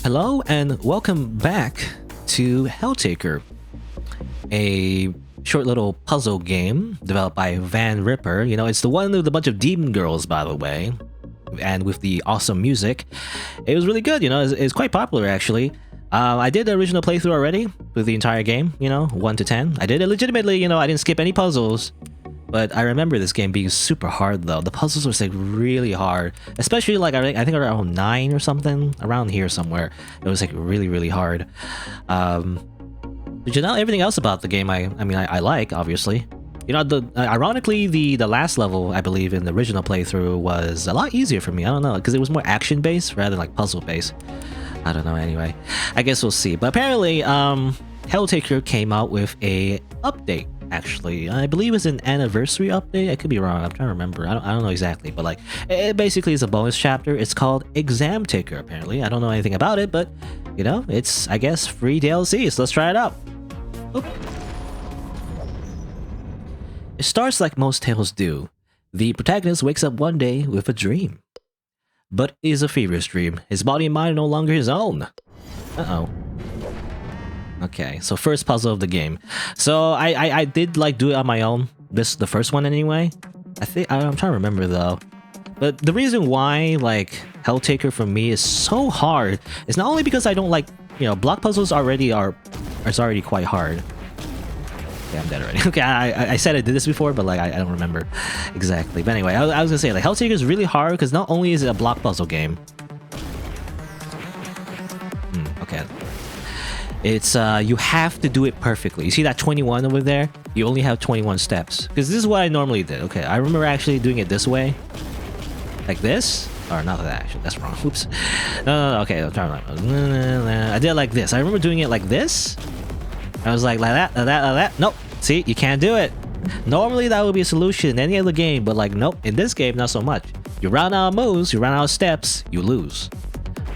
Hello and welcome back to Helltaker, a short little puzzle game developed by vanripper. You know, it's the one with a bunch of demon girls, by the way, and with the awesome music. It was really good, you know, it's quite popular actually. I did the original playthrough already with the entire game, you know, 1 to 10. I did it legitimately, you know, I didn't skip any puzzles. But I remember this game being super hard though. The puzzles were like really hard, especially like I think around 9 or something, around here somewhere. It was like really hard. But you know, everything else about the game, I mean, I like obviously. You know, ironically, the last level I believe in the original playthrough was a lot easier for me. I don't know, because it was more action based rather than like puzzle based. I don't know. Anyway, I guess we'll see. But apparently, Helltaker came out with a update. Actually, I believe it's an anniversary update. I could be wrong. I'm trying to remember. I don't know exactly, but like it basically is a bonus chapter. It's called Examtaker. Apparently, I don't know anything about it, but you know, it's I guess free DLC. So let's try it out. Oop. It starts like most tales do. The protagonist wakes up one day with a dream, but it is a feverish dream. His body and mind are no longer his own. Uh-oh. Okay, so first puzzle of the game. So I did like do it on my own. The first one anyway. I'm trying to remember though. But the reason why like Helltaker for me is so hard is not only because I don't like, you know, block puzzles already are already quite hard. Yeah, I'm dead already. Okay, I said I did this before, but like I don't remember exactly. But anyway, I was gonna say like Helltaker is really hard because not only is it a block puzzle game. Okay. It's you have to do it perfectly. You see that 21 over there? You only have 21 steps. Because this is what I normally did. Okay, I remember actually doing it this way. Like this? Or not that actually, that's wrong. Oops. No, okay, I'm trying to I did it like this. I remember doing it like this. I was like that. Nope. See, you can't do it. Normally that would be a solution in any other game, but like nope, in this game not so much. You run out of moves, you run out of steps, you lose.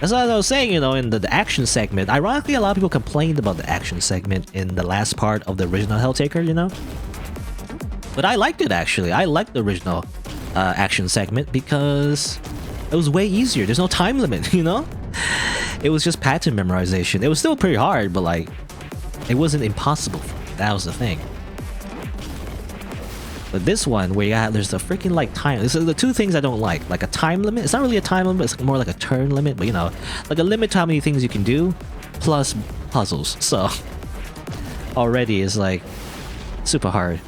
That's what I was saying, you know, in the action segment. Ironically, a lot of people complained about the action segment in the last part of the original Helltaker, you know? But I liked it, actually. I liked the original action segment because it was way easier. There's no time limit, you know? It was just pattern memorization. It was still pretty hard, but, like, it wasn't impossible for me. That was the thing. But this one, where there's a freaking like time. This is the two things I don't like a time limit. It's not really a time limit. It's more like a turn limit, but you know, like a limit to how many things you can do, plus puzzles. So already is like super hard.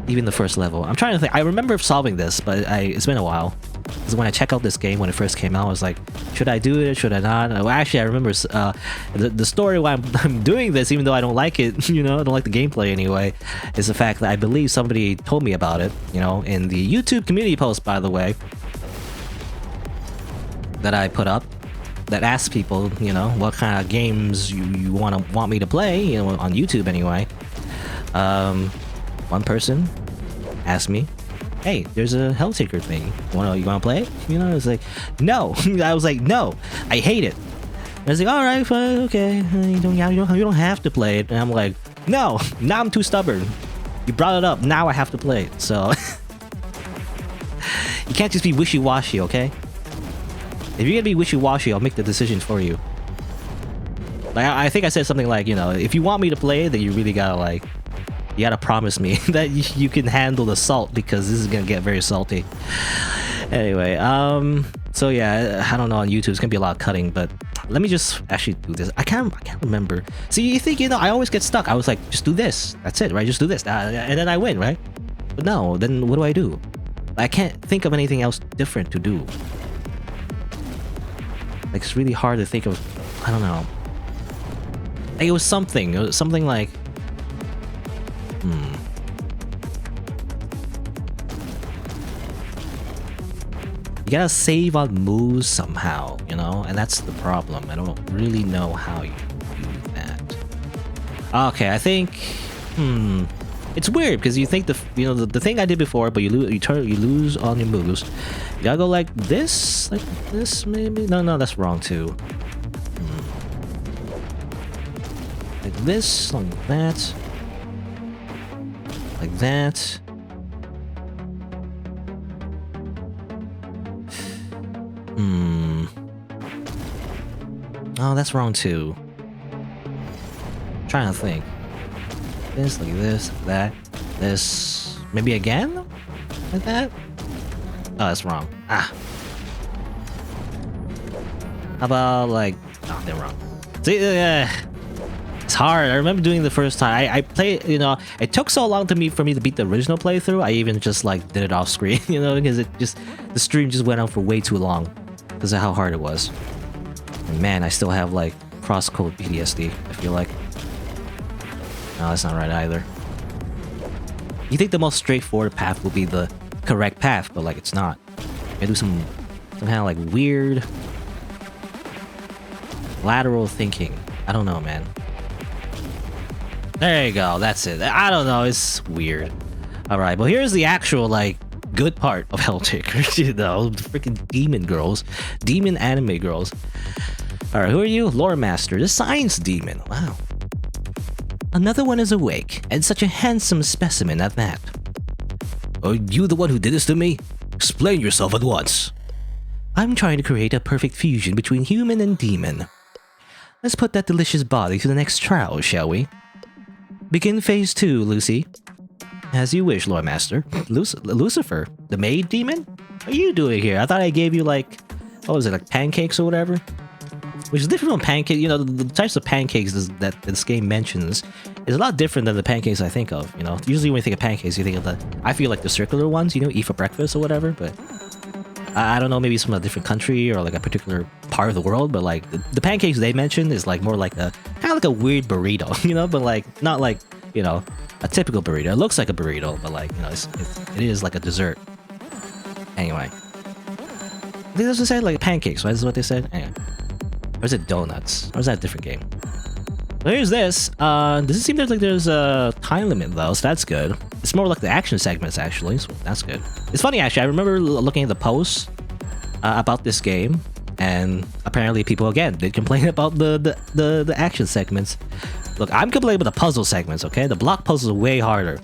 Even the first level. I'm trying to think. I remember solving this, but it's been a while. Because when I check out this game when it first came out, I was like, should I do it? Should I not? Well, actually, I remember the story why I'm doing this, even though I don't like it. You know, I don't like the gameplay anyway. Is the fact that I believe somebody told me about it. You know, in the YouTube community post, by the way, that I put up, that asked people, you know, what kind of games you want me to play. You know, on YouTube anyway. One person asked me, hey, there's a Helltaker thing. You wanna play it? You know, it's like, no. I was like, no, I hate it. And I was like, all right, fine, okay. You don't have to play it. And I'm like, no, now I'm too stubborn. You brought it up, now I have to play it. So you can't just be wishy-washy, okay? If you're gonna be wishy-washy, I'll make the decision for you. Like I think I said something like, you know, if you want me to play it, then you really gotta like. You gotta promise me that you can handle the salt because this is gonna get very salty. Anyway, so yeah, I don't know, on YouTube it's gonna be a lot of cutting, but let me just actually do this. I can't remember. See, you think, you know, I always get stuck. I was like, just do this. That's it, right? Just do this, and then I win, right? But no, then what do I do? I can't think of anything else different to do. Like it's really hard to think of. I don't know. Like, it was something like. You gotta save on moves somehow, you know, and that's the problem. I don't really know how you do that. Okay, I think, it's weird because you think the thing I did before, but you lose on your moves. You gotta go like this maybe. No, that's wrong too. Like this, like that. Like that. Oh, that's wrong too. Trying to think. This, like this, that, this. Maybe again? Like that? Oh, that's wrong. Ah. How about like... Oh, they're wrong. See, it's hard. I remember doing the first time. I played, you know, it took so long for me to beat the original playthrough. I even just like did it off screen, you know, because the stream just went on for way too long because of how hard it was. And man, I still have like crosscode PTSD, I feel like. No, that's not right either. You think the most straightforward path will be the correct path, but like it's not. I do some kind of like weird lateral thinking. I don't know, man. There you go, that's it. I don't know, it's weird. Alright, but here's the actual, like, good part of Helltaker. You know, freaking demon girls. Demon anime girls. Alright, who are you? Loremaster, the science demon. Wow. Another one is awake, and such a handsome specimen at that. Are you the one who did this to me? Explain yourself at once. I'm trying to create a perfect fusion between human and demon. Let's put that delicious body to the next trial, shall we? Begin phase 2, Lucy. As you wish, Loremaster. Lucifer, the maid demon? What are you doing here? I thought I gave you like, what was it, like pancakes or whatever? Which is different from pancakes. You know, the types of pancakes that this game mentions is a lot different than the pancakes I think of, you know? Usually when you think of pancakes, you think of I feel like the circular ones, you know, eat for breakfast or whatever, but... I don't know, maybe it's from a different country or like a particular part of the world, but like the pancakes they mentioned is like more like a kind of like a weird burrito, you know, but like not like, you know, a typical burrito. It looks like a burrito, but like, you know, it is like a dessert. Anyway, they also said like pancakes, right? This is what they said. Anyway. Or is it donuts? Or is that a different game? Well, here's this. Does it seem like there's a time limit though, so that's good. It's more like the action segments actually, so that's good. It's funny actually, I remember looking at the posts about this game, and apparently people again did complain about the action segments. Look, I'm complaining about the puzzle segments, okay? The block puzzles are way harder.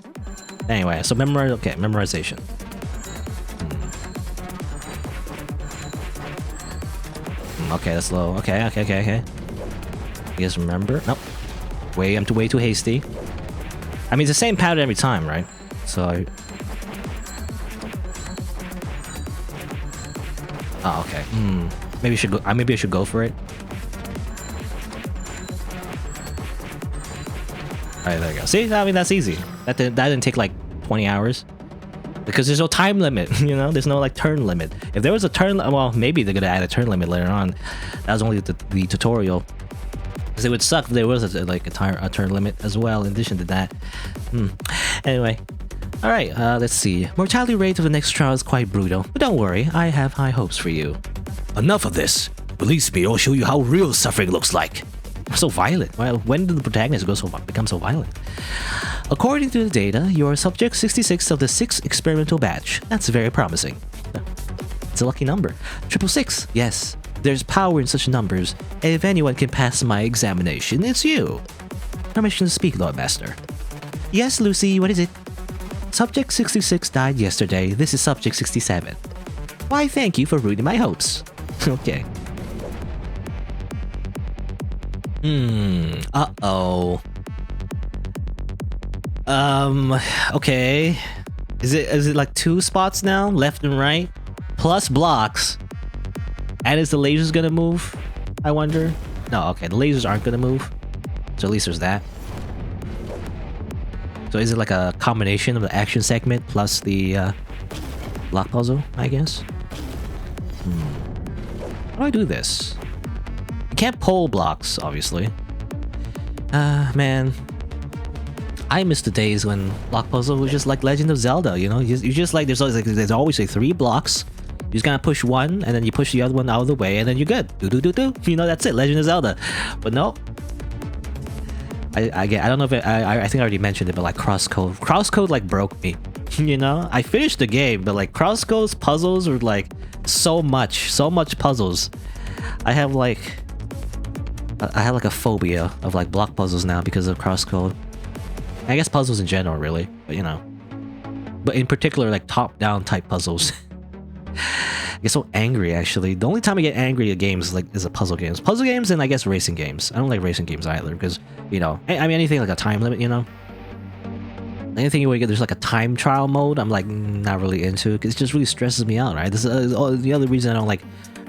Anyway, so memorization. Okay, that's low. Okay. You guys remember? Nope. I'm way too hasty. I mean, it's the same pattern every time, right? So oh, okay. Maybe I should go for it. Alright, there you go. See? I mean, that's easy. That didn't take like 20 hours. Because there's no time limit, you know? There's no like turn limit. If there was a turn, well, maybe they're gonna add a turn limit later on. That was only the tutorial. Because it would suck if there was a turn limit as well in addition to that. Anyway. Alright, let's see. Mortality rate of the next trial is quite brutal. But don't worry, I have high hopes for you. Enough of this. Release me, I'll show you how real suffering looks like. So violent. Well, when did the protagonist become so violent? According to the data, you are subject 66 of the 6th experimental batch. That's very promising. It's a lucky number. 666. Yes. There's power in such numbers, and if anyone can pass my examination, it's you. Permission to speak, Loremaster. Yes, Lucy, what is it? Subject 66 died yesterday. This is Subject 67. Why, thank you for ruining my hopes. Okay. Uh-oh. Okay. Is it like 2 spots now? Left and right? Plus blocks. And is the lasers gonna move? I wonder. No, okay, the lasers aren't gonna move. So at least there's that. So is it like a combination of the action segment plus the block puzzle, I guess? How do I do this? You can't pull blocks, obviously. Man. I miss the days when block puzzle was just like Legend of Zelda, you know? You just like, there's always like 3 blocks. You just gotta push one, and then you push the other one out of the way, and then you're good. Do. You know, that's it. Legend of Zelda. But no. I don't know if I think I already mentioned it, but like crosscode like broke me. You know, I finished the game, but like crosscode's puzzles were like so much puzzles. I have like a phobia of like block puzzles now because of crosscode. I guess puzzles in general, really, but you know. But in particular, like top-down type puzzles. I get so angry actually. The only time I get angry at games is a puzzle games. Puzzle games and I guess racing games. I don't like racing games either because, you know, I mean anything like a time limit, you know? Anything where there's like a time trial mode, I'm like not really into it because it just really stresses me out, right? This is the other reason I don't like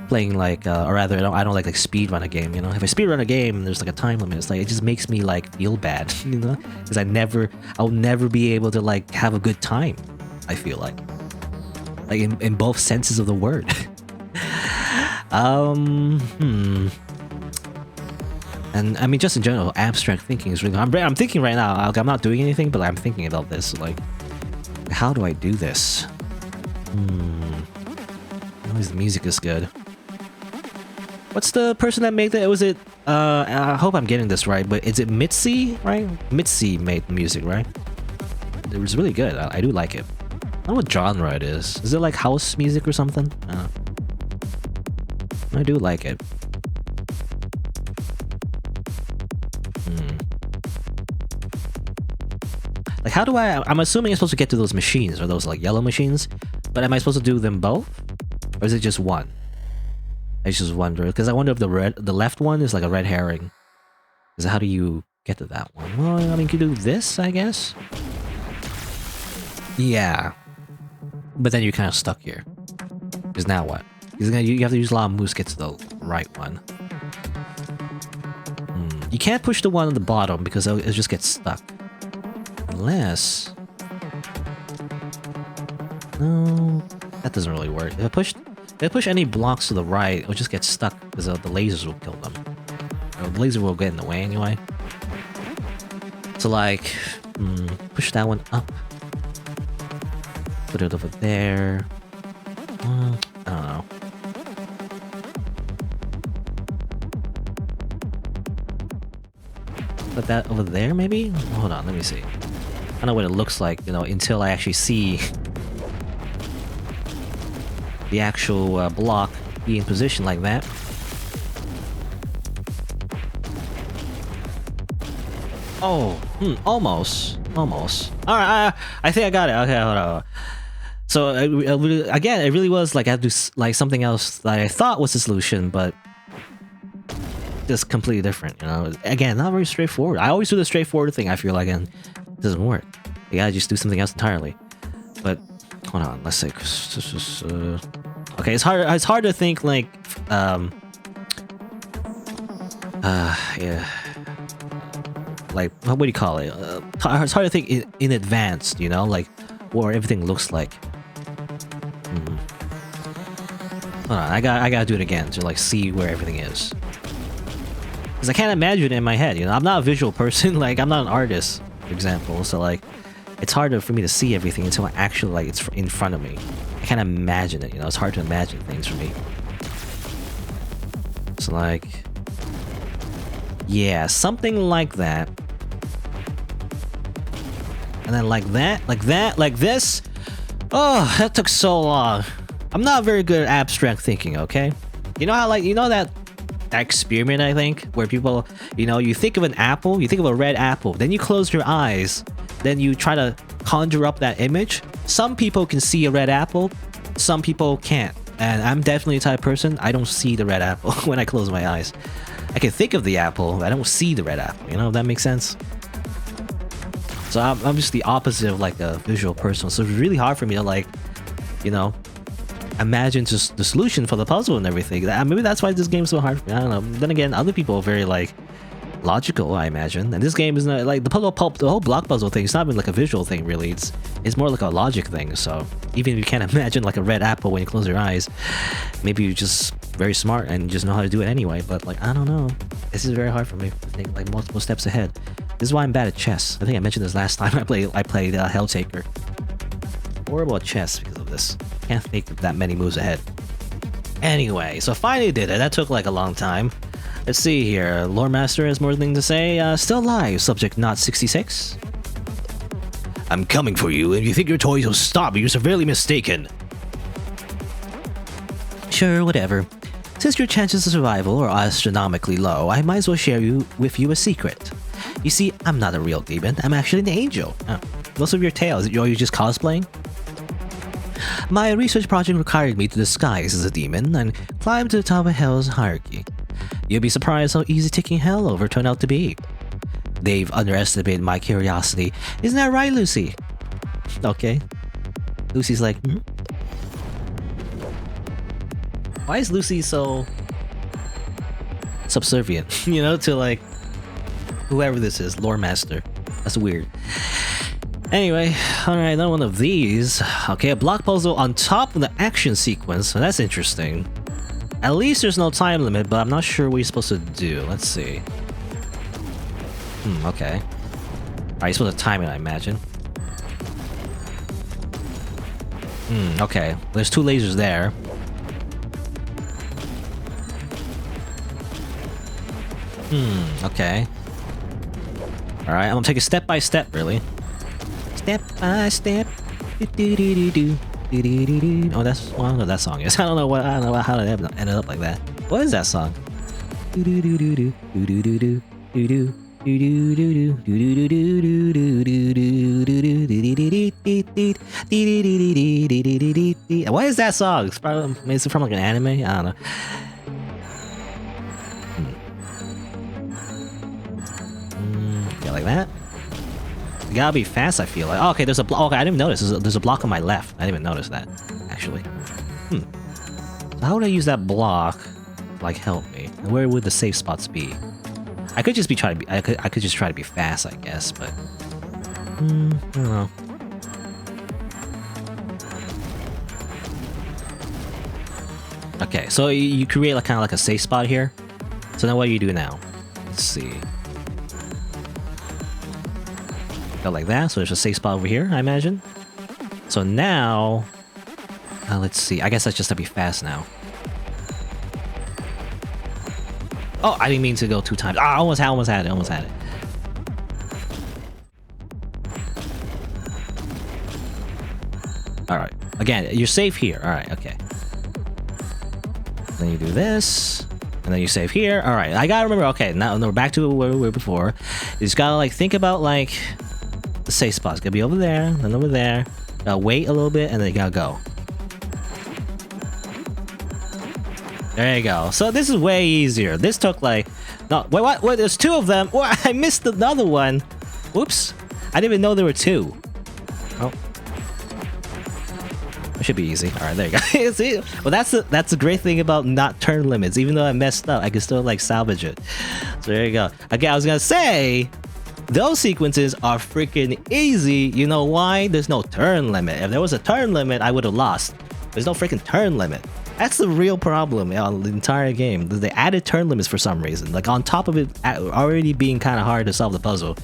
playing like, or rather I don't like speed run a game, you know? If I speed run a game and there's like a time limit, it's like, it just makes me like feel bad, you know? Because I'll never be able to like have a good time, I feel like in both senses of the word. And I mean, just in general, abstract thinking is really. I'm thinking right now. Like, I'm not doing anything, but I'm thinking about this. Like, how do I do this? At least the music is good. What's the person that made that? Was it? I hope I'm getting this right, but is it Mitzi? Right? Mitzi made the music, right? It was really good. I do like it. I don't know what genre it is. Is it like house music or something? I do like it. Like, how do I'm assuming I'm supposed to get to those machines, or those like yellow machines, but am I supposed to do them both? Or is it just one? I just wonder, because I wonder if the left one is like a red herring. Because how do you get to that one? Well, I mean, you can do this, I guess? Yeah. But then you're kind of stuck here. Because now what? Because you have to use a lot of moves to get to the right one. You can't push the one on the bottom because it just gets stuck. Unless... No, that doesn't really work. If I push any blocks to the right, it'll just get stuck because the lasers will kill them. Or the laser will get in the way anyway. So like, push that one up. Put it over there. I don't know. Put that over there, maybe? Hold on, let me see. I don't know what it looks like, you know, until I actually see the actual block be in position like that. Oh, almost. Alright, I think I got it. Okay, hold on. So, again, it really was like I had to do like something else that I thought was the solution, but just completely different, you know? Again, not very straightforward. I always do the straightforward thing, I feel like, and it doesn't work. You gotta just do something else entirely. But, hold on, let's say... okay, it's hard to think, like, yeah. Like, what do you call it? It's hard to think in advance, you know? Like, what everything looks like. Hold on, I gotta do it again to, like, see where everything is. Because I can't imagine it in my head, you know? I'm not a visual person, like, I'm not an artist, for example, so, like, it's harder for me to see everything until I actually, like, it's in front of me. I can't imagine it, you know? It's hard to imagine things for me. So, like... yeah, something like that. And then like that, like this. Oh, that took so long. I'm not very good at abstract thinking, okay? You know how, like, you know that experiment, I think, where people, you know, you think of an apple, you think of a red apple, then you close your eyes, then you try to conjure up that image. Some people can see a red apple, some people can't. And I'm definitely the type of person, I don't see the red apple when I close my eyes. I can think of the apple, but I don't see the red apple, you know, if that makes sense? So I'm just the opposite of, like, a visual person, so it's really hard for me to, like, you know, imagine just the solution for the puzzle and everything. Maybe that's why this game's so hard for me, I don't know. Then again, other people are very, like, logical, I imagine. And this game is not, like, the whole block puzzle thing, it's not even, like, a visual thing, really. It's more like a logic thing, so even if you can't imagine, like, a red apple when you close your eyes, maybe you're just very smart and just know how to do it anyway, but, like, I don't know. This is very hard for me to think, like, multiple steps ahead. This is why I'm bad at chess. I think I mentioned this last time I played Helltaker. Horrible at chess because of this. Can't think that many moves ahead. Anyway, so finally did it. That took, like, a long time. Let's see here. Loremaster has more things to say. Still alive, subject not 66. I'm coming for you, and if you think your toys will stop, you're severely mistaken. Sure, whatever. Since your chances of survival are astronomically low, I might as well share with you a secret. You see, I'm not a real demon, I'm actually an angel. Most of your tales, are you just cosplaying? My research project required me to disguise as a demon and climb to the top of Hell's hierarchy. You'll be surprised how easy taking Hell over turned out to be. They've underestimated my curiosity. Isn't that right, Lucy? Okay. Lucy's like, hmm? Why is Lucy so subservient, you know, to like whoever this is, Loremaster? That's weird. Anyway, alright, another one of these. Okay, a block puzzle on top of the action sequence. So that's interesting. At least there's no time limit, but I'm not sure what you're supposed to do. Let's see. Okay. Alright, you're supposed to time it, I imagine. Okay. There's two lasers there. Okay. Alright, I'm gonna take it step by step, really. Step by step. Oh, that's well, I don't know what that song is. I don't know how it ended up like that. What is that song? What is that song? It's probably, is it from like an anime? I don't know. Yeah, like that. You gotta be fast, I feel like. Oh, okay, there's a block. Okay, I didn't even notice. There's a block on my left. I didn't even notice that, actually. So how would I use that block to, like, help me? And where would the safe spots be? I could just be trying to be. I could just try to be fast, I guess, but I don't know. Okay, so you create like kind of like a safe spot here. So now what do you do now? Let's see. Go like that, so there's a safe spot over here, I imagine. So now, let's see. I guess that's just to be fast now. Oh, I didn't mean to go 2 times. Ah, almost had it. All right. Again, you're safe here. All right. Okay. Then you do this, and then you save here. All right. I gotta remember. Okay. Now we're back to where we were before. You just gotta like think about like. The safe spot's gonna be over there, then over there. Gotta wait a little bit, and then you gotta go. There you go. So this is way easier. This took like... No, wait, what? Wait, there's 2 of them. Well, I missed another one. Whoops. I didn't even know there were 2. Oh. It should be easy. Alright, there you go. See? Well, that's the great thing about not turn limits. Even though I messed up, I can still like salvage it. So there you go. Okay, I was gonna say... Those sequences are freaking easy. You know why? There's no turn limit. If there was a turn limit, I would have lost. There's no freaking turn limit. That's the real problem on the entire game. They added turn limits for some reason. Like on top of it already being kind of hard to solve the puzzle,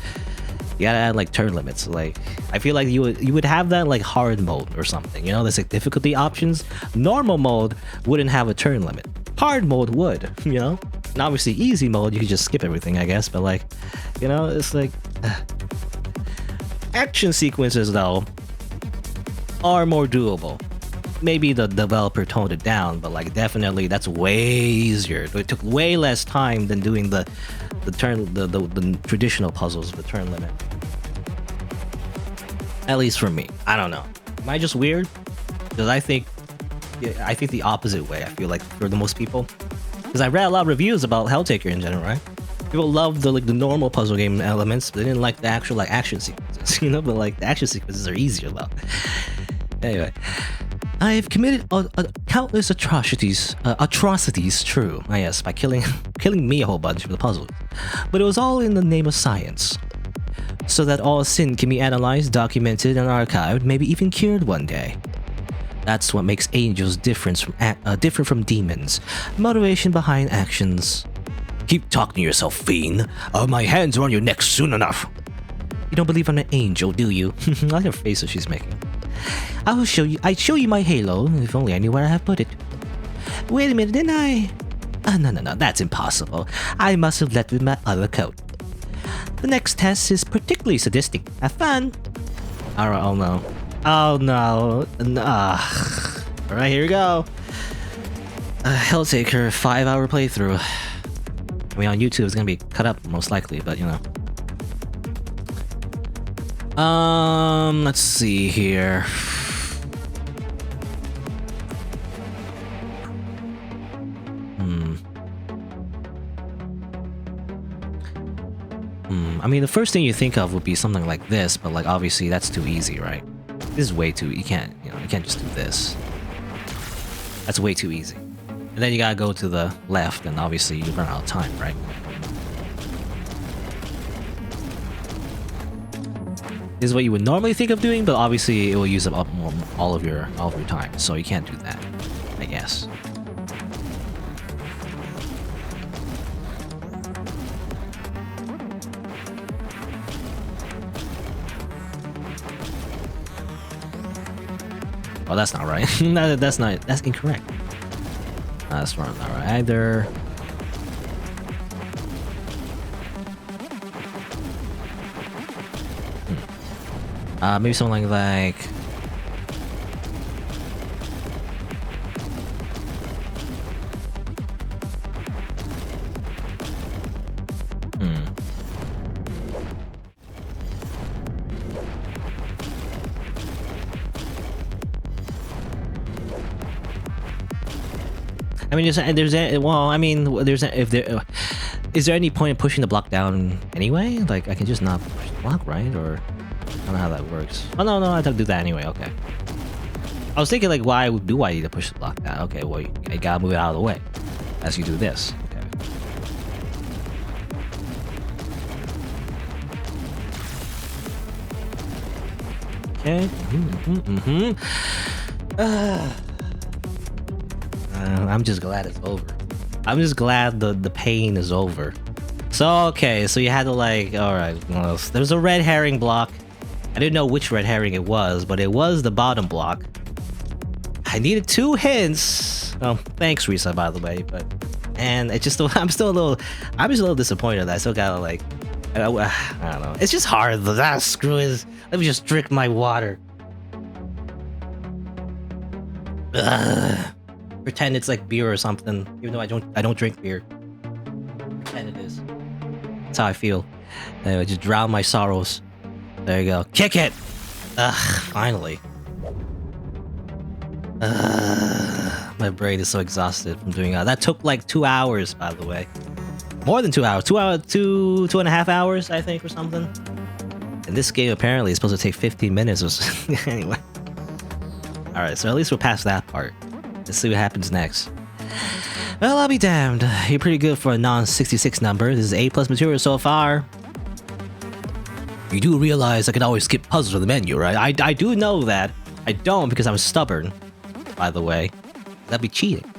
you gotta add like turn limits. Like I feel like you would have that like hard mode or something. You know, there's like difficulty options. Normal mode wouldn't have a turn limit. Hard mode would. You know. And obviously easy mode, you can just skip everything, I guess, but like, you know, it's like... Action sequences, though, are more doable. Maybe the developer toned it down, but like, definitely, that's way easier. It took way less time than doing the traditional puzzles with turn limit. At least for me. I don't know. Am I just weird? Because I think the opposite way, I feel like, for the most people. Because I read a lot of reviews about Helltaker in general, right? People love the normal puzzle game elements, but they didn't like the actual like action sequences, you know. But like the action sequences are easier though. Anyway, I've committed countless atrocities. True, yes, by killing me a whole bunch of the puzzles. But it was all in the name of science, so that all sin can be analyzed, documented, and archived, maybe even cured one day. That's what makes angels different from demons. Motivation behind actions. Keep talking to yourself, fiend. My hands are on your neck soon enough. You don't believe I'm an angel, do you? I like her face that she's making. I'd show you my halo, if only I knew where I have put it. Wait a minute, didn't I? No, that's impossible. I must have left with my other coat. The next test is particularly sadistic. Have fun. Alright, oh no. Oh no. Alright, here we go. Helltaker 5-hour playthrough. I mean, on YouTube it's gonna be cut up most likely, but you know. Let's see here. I mean, the first thing you think of would be something like this, but like obviously that's too easy, right? This is way too. You can't just do this. That's way too easy. And then you gotta go to the left, and obviously you run out of time, right? This is what you would normally think of doing, but obviously it will use up all of your time, so you can't do that, I guess. Oh, that's not right. No, that's incorrect. That's not right either. Maybe something like... I mean, is there any point in pushing the block down anyway? Like, I can just not push the block, right? Or I don't know how that works. Oh no, I have to do that anyway. Okay. I was thinking like, why do I need to push the block down? Okay, well, I gotta move it out of the way as you do this. Okay. I'm just glad it's over. I'm just glad the pain is over. So, okay, so you had to like, alright, well, there's a red herring block. I didn't know which red herring it was, but it was the bottom block. I needed 2 hints. Oh, thanks, Risa, by the way, but... And it's just, I'm just a little disappointed that I still gotta like... I don't know. It's just hard. Screw it. Let me just drink my water. Pretend it's like beer or something, even though I don't drink beer. Pretend it is. That's how I feel. Anyway, just drown my sorrows. There you go. Kick it! Finally. My brain is so exhausted from doing that. That took like 2 hours, by the way. More than 2 hours. 2.5 hours, I think, or something. And this game apparently is supposed to take 15 minutes or so. Anyway. Alright, so at least we're past that part. Let's see what happens next. Well, I'll be damned. You're pretty good for a non-66 number. This is A+ material so far. You do realize I can always skip puzzles on the menu, right? I do know that. I don't because I'm stubborn, by the way. That'd be cheating.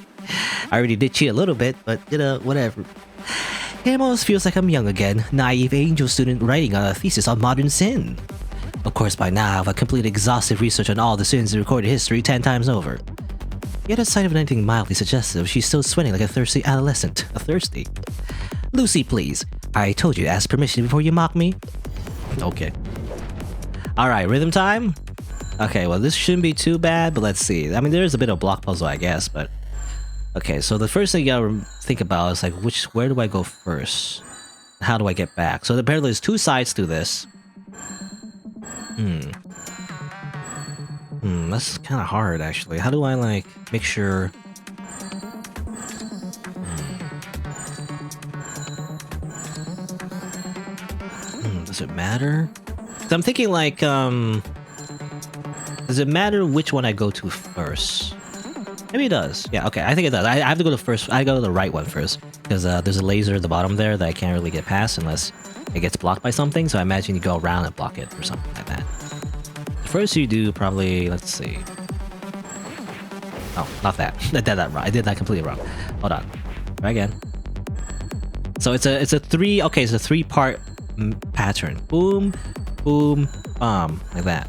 I already did cheat a little bit, but, you know, whatever. It almost feels like I'm young again. Naive angel student writing a thesis on modern sin. Of course, by now, I've completed exhaustive research on all the sins in recorded history 10 times over. Yet at sight of anything mildly suggestive, she's still sweating like a thirsty adolescent. A thirsty. Lucy, please. I told you to ask permission before you mock me. Okay. Alright, rhythm time? Okay, well this shouldn't be too bad, but let's see. I mean, there's a bit of block puzzle, I guess, but... Okay, so the first thing you gotta think about is like, where do I go first? How do I get back? So apparently there's 2 sides to this. That's kind of hard, actually. How do I, like, make sure... Does it matter? 'Cause I'm thinking, like, does it matter which one I go to first? Maybe it does. Yeah, okay, I think it does. I have to go to first. I go to the right one first. Because there's a laser at the bottom there that I can't really get past unless it gets blocked by something. So I imagine you go around and block it or something like that. First you do probably, let's see. Oh, not that. I did that wrong. I did that completely wrong. Hold on. Try again. So it's a 3-part pattern. Boom, boom, bomb, like that.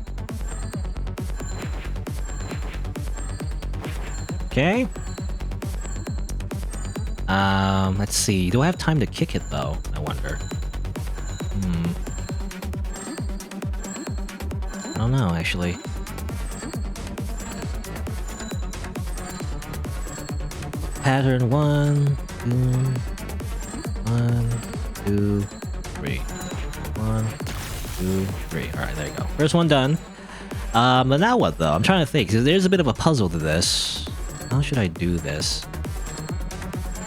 Okay. Let's see. Do I have time to kick it though? I wonder. I don't know, actually. Pattern 1, 2, 3. 1, 2, 3. Alright, there you go. First one done. But now what though? I'm trying to think. There's a bit of a puzzle to this. How should I do this?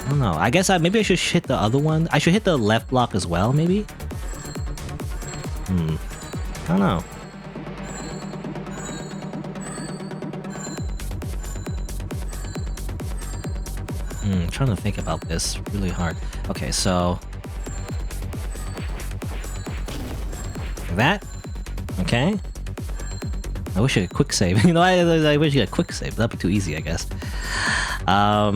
I don't know. I guess maybe I should hit the other one. I should hit the left block as well, maybe? I don't know. Trying to think about this really hard. Okay, so that. Okay. I wish I could quick save. You know, I wish you had quick save. That'd be too easy, I guess. I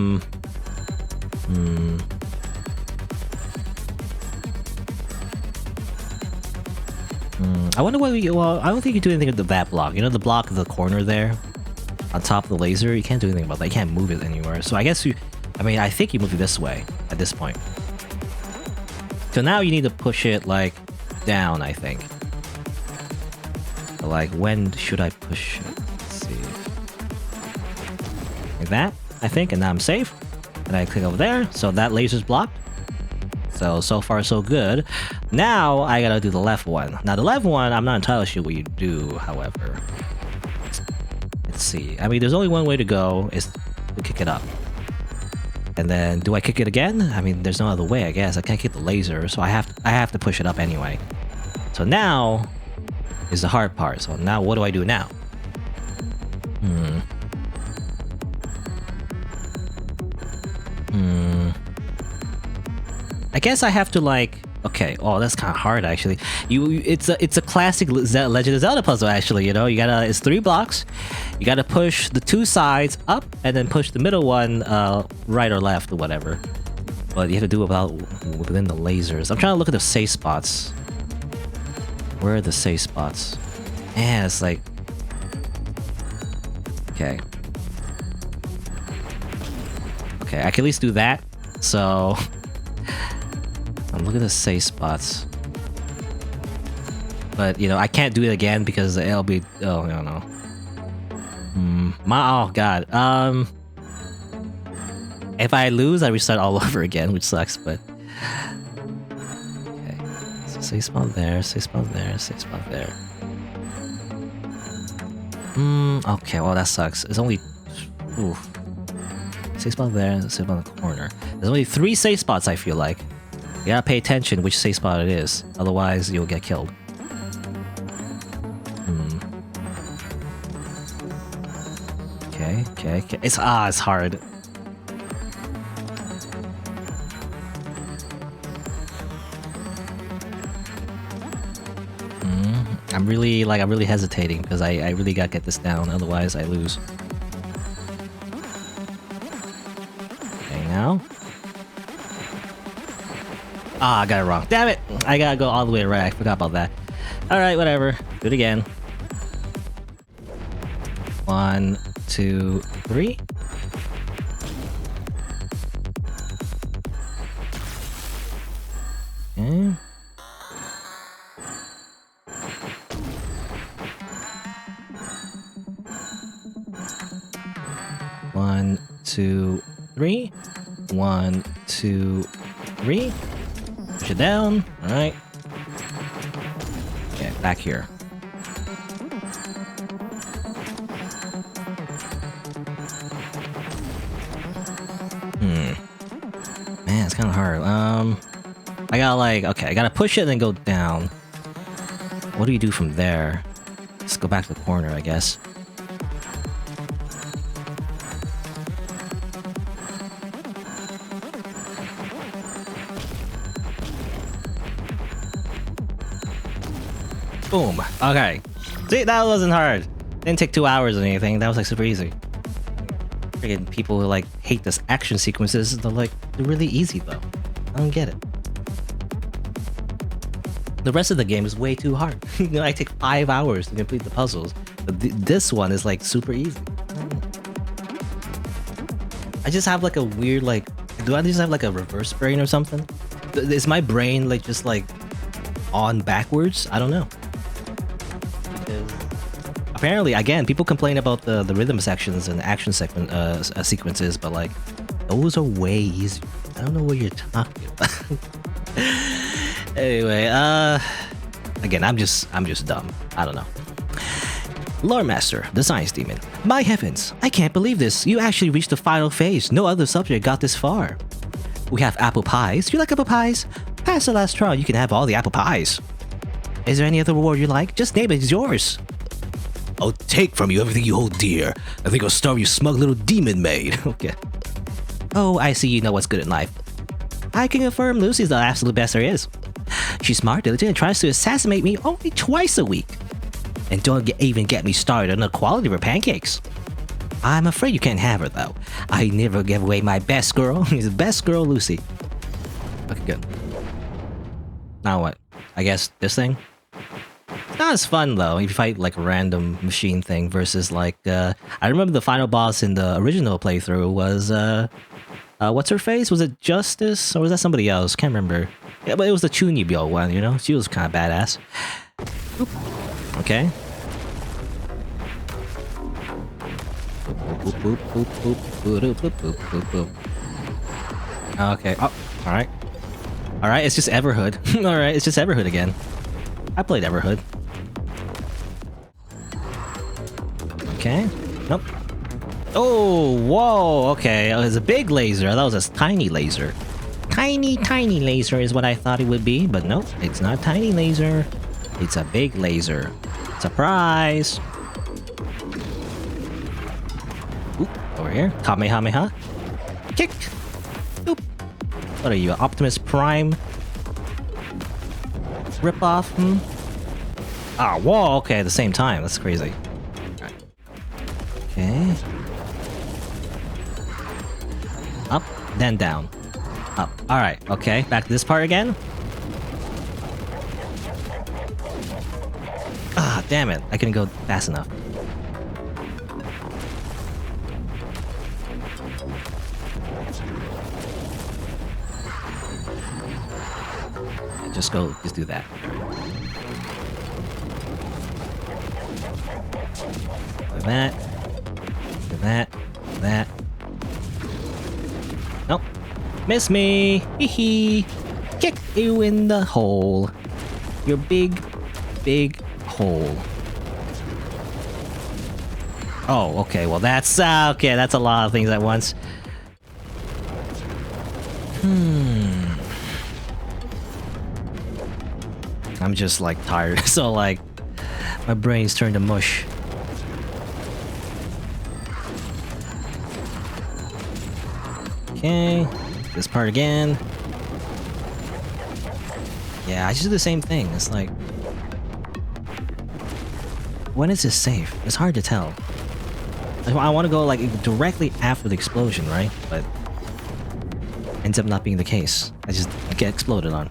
wonder what we. Well, I don't think you do anything with that block. You know, the block of the corner there, on top of the laser. You can't do anything about that. You can't move it anywhere. So I guess you. I mean, I think you move it this way at this point. So now you need to push it like down. I think. But, like, when should I push it? Let's see. Like that, I think, and now I'm safe. And I click over there, so that laser's blocked. So far so good. Now I gotta do the left one. Now the left one, I'm not entirely sure what you do, however. Let's see. I mean, there's only one way to go, is to kick it up. And then, do I kick it again? I mean, there's no other way, I guess. I can't kick the laser, so I have to push it up anyway. So now is the hard part. So now what do I do now? I guess I have to, like, okay. Oh, that's kind of hard actually. It's a classic Legend of Zelda puzzle actually. You know, it's 3 blocks. You gotta push the 2 sides up and then push the middle one right or left or whatever. But you have to do it within the lasers. I'm trying to look at the safe spots. Where are the safe spots? Man, it's like, okay, I can at least do that. So I'm looking at the safe spots, but you know, I can't do it again because it'll be, oh no. Oh god. If I lose, I restart all over again, which sucks. But okay, so safe spot there, safe spot there, safe spot there. Okay, well that sucks. It's only, safe spot there, safe spot in the corner. There's only 3 safe spots, I feel like. You gotta pay attention which safe spot it is, otherwise you'll get killed. Okay. It's hard. I'm really hesitating because I really gotta get this down, otherwise I lose. Okay, now. I got it wrong. Damn it! I gotta go all the way to right. I forgot about that. Alright, whatever. Do it again. 1, 2, 3. Okay. One, 2, 3. 1, 2, 3. Push it down. Alright. Okay, back here. Man, it's kind of hard. I gotta push it and then go down. What do you do from there? Let's go back to the corner, I guess. Boom. Okay. See, that wasn't hard. Didn't take 2 hours or anything. That was like super easy. Freaking people who like hate this action sequences, they're really easy though. I don't get it. The rest of the game is way too hard. You know, I take 5 hours to complete the puzzles. But this one is like super easy. I just have like a weird do I just have like a reverse brain or something? Is my brain like just like on backwards? I don't know. Apparently, again, people complain about the rhythm sections and action sequences, but like those are way easier. I don't know what you're talking about. Anyway, again, I'm just dumb. I don't know. Loremaster, the science demon. My heavens, I can't believe this. You actually reached the final phase. No other subject got this far. We have apple pies. You like apple pies? Pass the last straw. You can have all the apple pies. Is there any other reward you like? Just name it, it's yours. I'll take from you everything you hold dear. I think I'll starve you smug little demon maid. Okay. Oh, I see you know what's good in life. I can confirm Lucy's the absolute best there is. She's smart, diligent, and tries to assassinate me only twice a week. And don't even get me started on the quality of her pancakes. I'm afraid you can't have her though. I never give away my best girl. He's the best girl, Lucy. Okay, good. Now what? I guess this thing? It's not as fun though if you fight like a random machine thing versus like I remember the final boss in the original playthrough was what's her face? Was it Justice or was that somebody else? Can't remember. Yeah, but it was the Chunibyo one, you know? She was kind of badass. Oop. Okay. Okay. Oh, alright. Alright, it's just Everhood. Alright, it's just Everhood again. I played Everhood. Okay. Nope. Oh, whoa, okay. Oh, it's a big laser. That was a tiny laser. Tiny, tiny laser is what I thought it would be, but nope, it's not a tiny laser. It's a big laser. Surprise! Oop, over here. Kamehameha. Kick! Oop. What are you, Optimus Prime? Rip-off? Hmm? Ah, whoa, okay, at the same time. That's crazy. Right. Okay. Up, then down. Up. Alright, okay. Back to this part again. Ah, damn it. I couldn't go fast enough. Just do that. Do that. Do that. Do that. Nope. Miss me! Hee hee! Kick you in the hole. Your big, big hole. Oh, okay, well that's, okay, that's a lot of things at once. I'm just, like, tired, so, like, my brain's turned to mush. Okay, this part again. Yeah, I just do the same thing, it's like... When is this safe? It's hard to tell. I want to go like directly after the explosion, right? But ends up not being the case. I just get exploded on.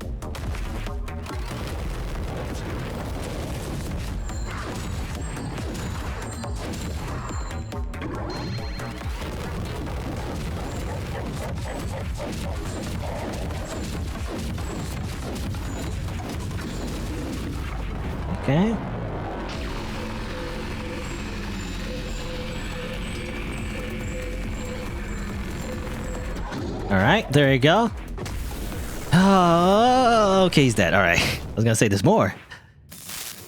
Okay. Alright, there you go. Oh, okay, he's dead. Alright. I was gonna say there's more.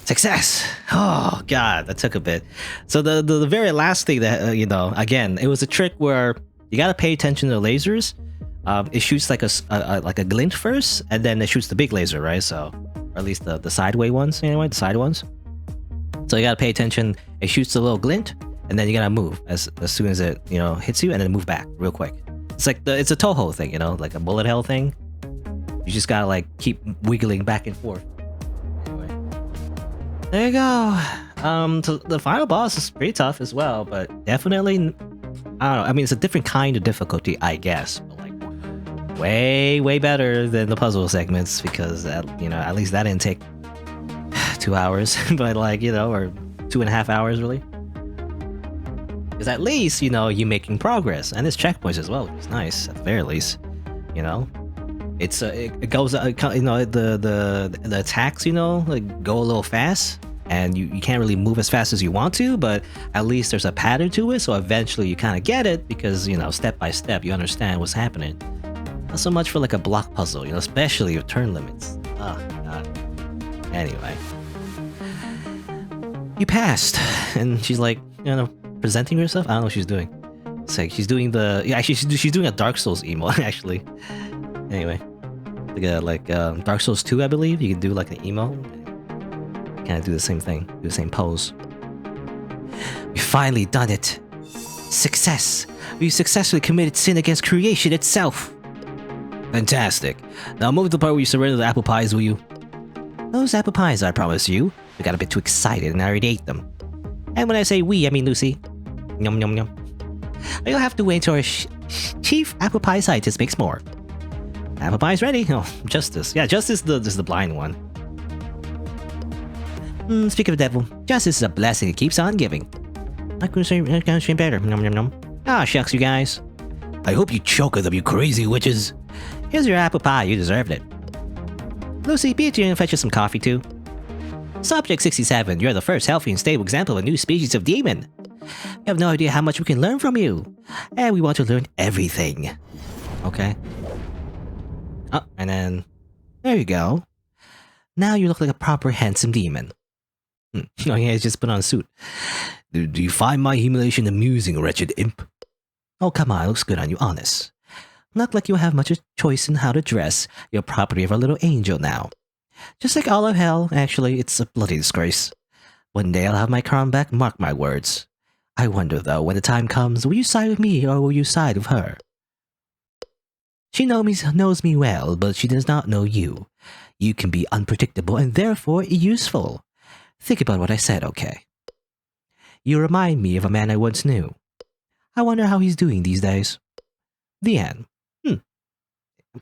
Success! Oh, God, that took a bit. So the very last thing that, you know, again, it was a trick where you gotta pay attention to the lasers. It shoots like a glint first, and then it shoots the big laser, right? So, or at least the sideway ones, anyway, the side ones. So you gotta pay attention. It shoots a little glint, and then you gotta move as soon as it, you know, hits you, and then move back real quick. It's like it's a Toho thing, you know, like a bullet hell thing. You just gotta like keep wiggling back and forth. Anyway, there you go. So the final boss is pretty tough as well, but definitely, I don't know. I mean, it's a different kind of difficulty, I guess, but like way better than the puzzle segments because you know, at least that didn't take 2 hours, but like, you know, or 2.5 hours really. Because at least, you know, you're making progress, and there's checkpoints as well, which is nice at the very least. You know, it's it goes, you know, the attacks, you know, like go a little fast, and you can't really move as fast as you want to, but at least there's a pattern to it, so eventually you kind of get it because, you know, step by step you understand what's happening. Not so much for like a block puzzle, you know, especially with turn limits. Oh God. Anyway, you passed, and she's like, you know, presenting herself. I don't know what she's doing. It's like she's doing the, yeah, actually she's doing a Dark Souls emote actually. Anyway, like Dark Souls 2, I believe you can do like an emote. Kind of do the same thing, do the same pose. We finally done it. Success. We successfully committed sin against creation itself. Fantastic. Now move to the part where you surrender the apple pies, will you? Those apple pies, I promise you. We got a bit too excited and I already ate them. And when I say we, I mean Lucy. Yum yum yum. You'll have to wait till our chief apple pie scientist makes more. Apple pie's ready. Oh, Justice. Yeah, Justice is the blind one. Speak of the devil, justice is a blessing it keeps on giving. I couldn't say better. Nom nom nom. Ah, shucks, you guys. I hope you choke them, you crazy witches. Here's your apple pie, you deserved it. Lucy, be it you and fetch you some coffee too. Subject 67, you're the first healthy and stable example of a new species of demon. We have no idea how much we can learn from you. And we want to learn everything. Okay. Oh, and then... there you go. Now you look like a proper handsome demon. Oh yeah, he's just put on a suit. Do you find my humiliation amusing, wretched imp? Oh come on, it looks good on you, honest. Not like you have much of a choice in how to dress. You're property of our little angel now. Just like all of hell, actually, it's a bloody disgrace. One day I'll have my crown back, mark my words. I wonder though, when the time comes, will you side with me or will you side with her? She knows me well, but she does not know you. You can be unpredictable and therefore useful. Think about what I said, okay? You remind me of a man I once knew. I wonder how he's doing these days. The end.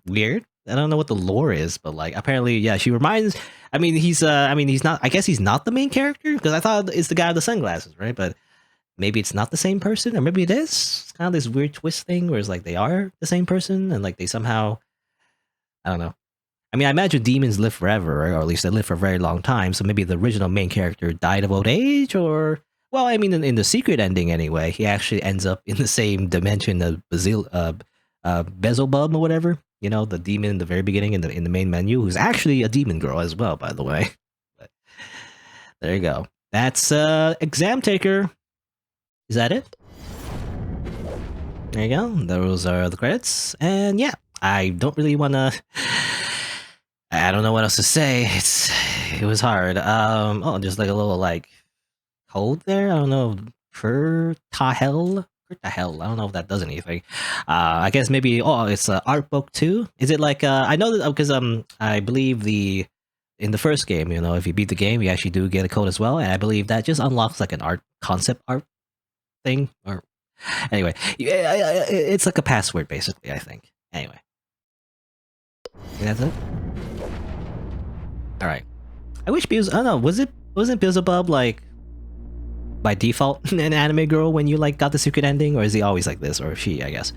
Weird. I don't know what the lore is, but like apparently, yeah, she reminds. I mean, he's not. I guess he's not the main character because I thought it's the guy with the sunglasses, right? But maybe it's not the same person, or maybe it is. It's kind of this weird twist thing where it's like they are the same person, and like they somehow, I don't know. I mean, I imagine demons live forever, or at least they live for a very long time. So maybe the original main character died of old age, or well, I mean, in the secret ending anyway, he actually ends up in the same dimension of Beelzebub or whatever. You know, the demon in the very beginning in the main menu, who's actually a demon girl as well, by the way. But there you go. That's Examtaker. Is that it? There you go. Those are the credits. And yeah, I don't really want to... I don't know what else to say. It was hard. Oh, just like a little like code there. I don't know. For Tahel. The hell, I don't know if that does anything. I guess maybe it's an art book too. Is it like I know that because I believe in the first game, you know, if you beat the game, you actually do get a code as well, and I believe that just unlocks like an concept art thing. Or anyway, it's like a password basically, I think. Anyway, that's it. All right. I wish I don't know. Wasn't Beelzebub like by default an anime girl when you like got the secret ending, or is he always like this, or she, I guess?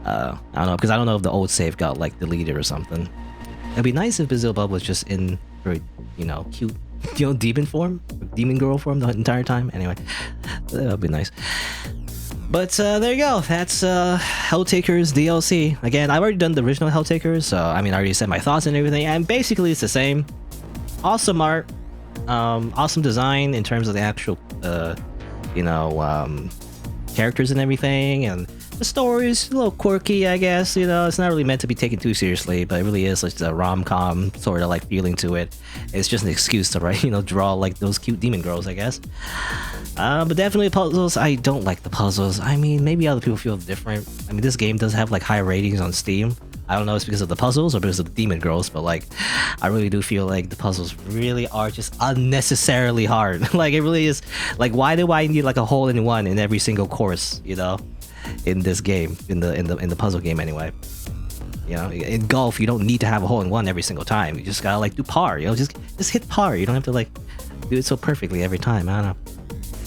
I don't know, because I don't know if the old save got like deleted or something. It'd be nice if Beelzebub was just in her, you know, cute, you know, demon form, demon girl form the entire time. Anyway, that'd be nice. But there you go. That's Helltaker's DLC. Again, I've already done the original Helltaker, so I mean, I already said my thoughts and everything, and basically it's the same. Awesome art. Awesome design in terms of the actual you know, characters and everything, and the story's a little quirky, I guess. You know, it's not really meant to be taken too seriously, but it really is like a rom-com sort of like feeling to it. It's just an excuse to, right, you know, draw like those cute demon girls, I guess. But definitely puzzles, I don't like the puzzles. I mean, maybe other people feel different. I mean, this game does have like high ratings on Steam. I don't know if it's because of the puzzles or because of the demon girls, but like, I really do feel like the puzzles really are just unnecessarily hard. Like, it really is. Like, why do I need like a hole-in-one in every single course, you know, in this game, in the puzzle game anyway? You know, in golf, you don't need to have a hole-in-one every single time. You just gotta like do par, you know, just hit par. You don't have to like do it so perfectly every time. I don't know.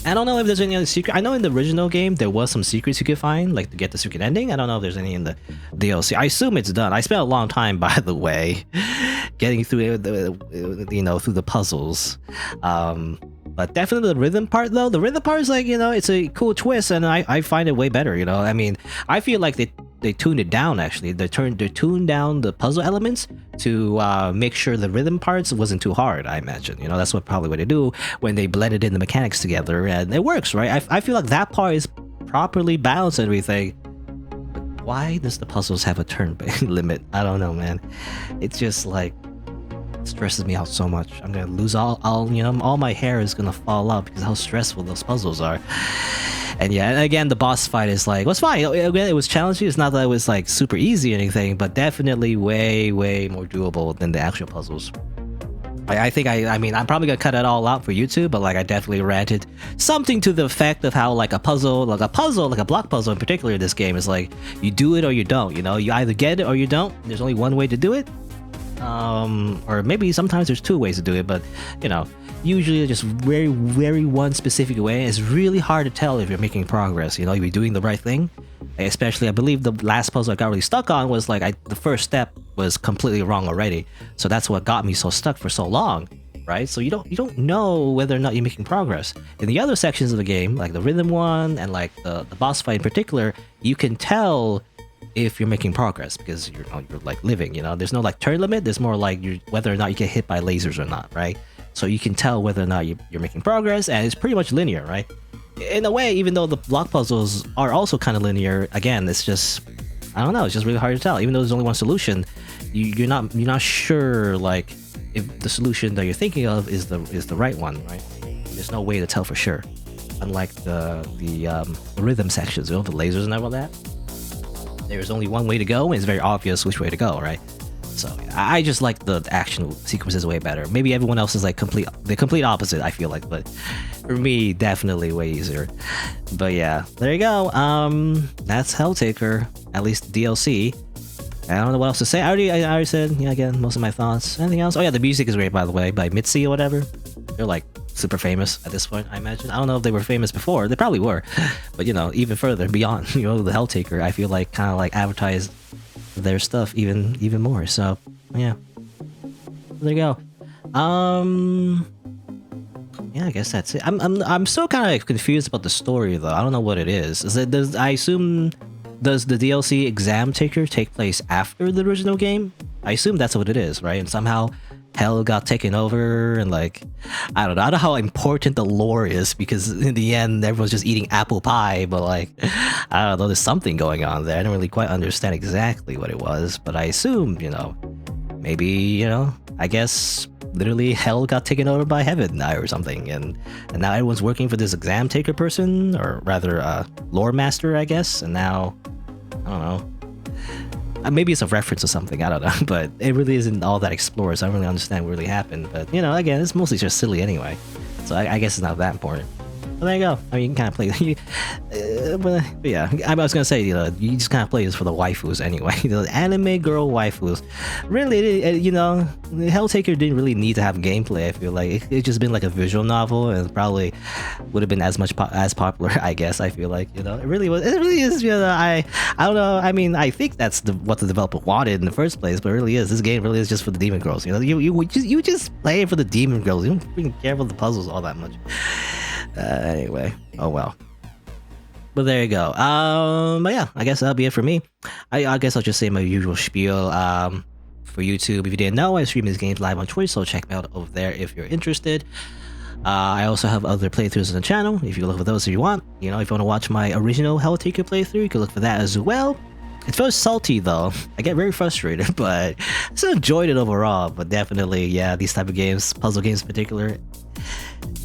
I don't know if there's any other secret. I know in the original game there was some secrets you could find, like to get the secret ending. I don't know if there's any in the DLC. I assume it's done. I spent a long time, by the way, getting through you know, through the puzzles. But definitely the rhythm part, though. The rhythm part is like, you know, it's a cool twist, and I find it way better. You know, I mean, I feel like they tuned it down. Actually, they tuned down the puzzle elements to make sure the rhythm parts wasn't too hard. I imagine, you know, that's probably what they do when they blended in the mechanics together, and it works, right? I feel like that part is properly balanced and everything. But why does the puzzles have a turn limit? I don't know, man. It's just like stresses me out so much. I'm gonna lose all my hair is gonna fall out because how stressful those puzzles are. And yeah, and again, the boss fight is like, was fine. Again, it was challenging. It's not that it was like super easy or anything, but definitely way more doable than the actual puzzles. I think I mean, I'm probably gonna cut it all out for YouTube, but like I definitely ranted something to the effect of how like a block puzzle in particular in this game is like, you do it or you don't, you know, you either get it or you don't. There's only one way to do it. Or maybe sometimes there's two ways to do it, but you know, usually just very one specific way. It's really hard to tell if you're making progress, you know, if you're doing the right thing. Especially, I believe the last puzzle I got really stuck on was like the first step was completely wrong already, so that's what got me so stuck for so long, right? So you don't know whether or not you're making progress. In the other sections of the game, like the rhythm one and like the boss fight in particular, you can tell if you're making progress because you're like living, you know. There's no like turn limit. There's more like whether or not you get hit by lasers or not, right? So you can tell whether or not you're making progress, and it's pretty much linear, right? In a way, even though the block puzzles are also kind of linear, again, it's just, I don't know, it's just really hard to tell. Even though there's only one solution, you're not sure like if the solution that you're thinking of is the right one, right? There's no way to tell for sure. Unlike the rhythm sections, you know, the lasers and all that. There's only one way to go, and it's very obvious which way to go, right? So I just like the action sequences way better. Maybe everyone else is like the complete opposite, I feel like, but for me, definitely way easier. But yeah, there you go. That's Helltaker, at least DLC. I don't know what else to say. I already said, yeah, again, most of my thoughts. Anything else? Oh yeah, the music is great, by the way, by Mitzi or whatever. They're like super famous at this point, I imagine. I don't know if they were famous before. They probably were, but you know, even further beyond, you know, the Helltaker, I feel like kind of like advertised their stuff even more. So yeah, there you go. Yeah, I guess that's it. I'm still kind of confused about the story though. I don't know what it is. I assume, does the DLC Examtaker take place after the original game? I assume that's what it is, right? And somehow Hell got taken over, and like, I don't know how important the lore is, because in the end everyone's just eating apple pie, but like, I don't know, there's something going on there. I don't really quite understand exactly what it was, but I assume, you know, maybe, you know, I guess literally Hell got taken over by Heaven now or something, and now everyone's working for this Examtaker person, or rather Loremaster, I guess, and now, I don't know. Maybe it's a reference or something, I don't know, but it really isn't all that explored, so I don't really understand what really happened. But, you know, again, it's mostly just silly anyway, so I guess it's not that important. But there you go. I mean, you can kind of play. But yeah, I was gonna say, you know, you just kind of play this for the waifus anyway. The anime girl waifus. Really, you know, Helltaker didn't really need to have gameplay. I feel like it just been like a visual novel, and probably would have been as popular. I guess I feel like, you know, it really was. It really is. You know, I don't know. I mean, I think that's what the developer wanted in the first place, but it really is. This game really is just for the demon girls. You know, you just play it for the demon girls. You don't really care about the puzzles all that much. Anyway, oh well. But there you go. But yeah, I guess that'll be it for me. I guess I'll just say my usual spiel. For YouTube, if you didn't know, I stream these games live on Twitch, so check me out over there if you're interested. I also have other playthroughs on the channel. If you look for those if you want. You know, if you want to watch my original Helltaker playthrough, you can look for that as well. It's very salty though. I get very frustrated, but I still enjoyed it overall. But definitely, yeah, these type of games, puzzle games in particular,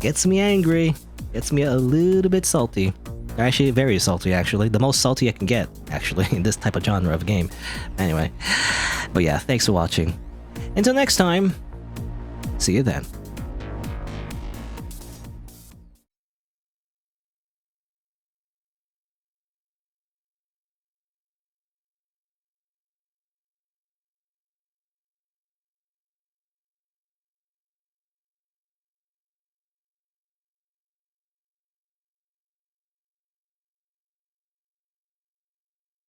gets me angry. Gets me a little bit salty. Actually, very salty, actually. The most salty I can get, actually, in this type of genre of game. Anyway. But yeah, thanks for watching. Until next time, see you then.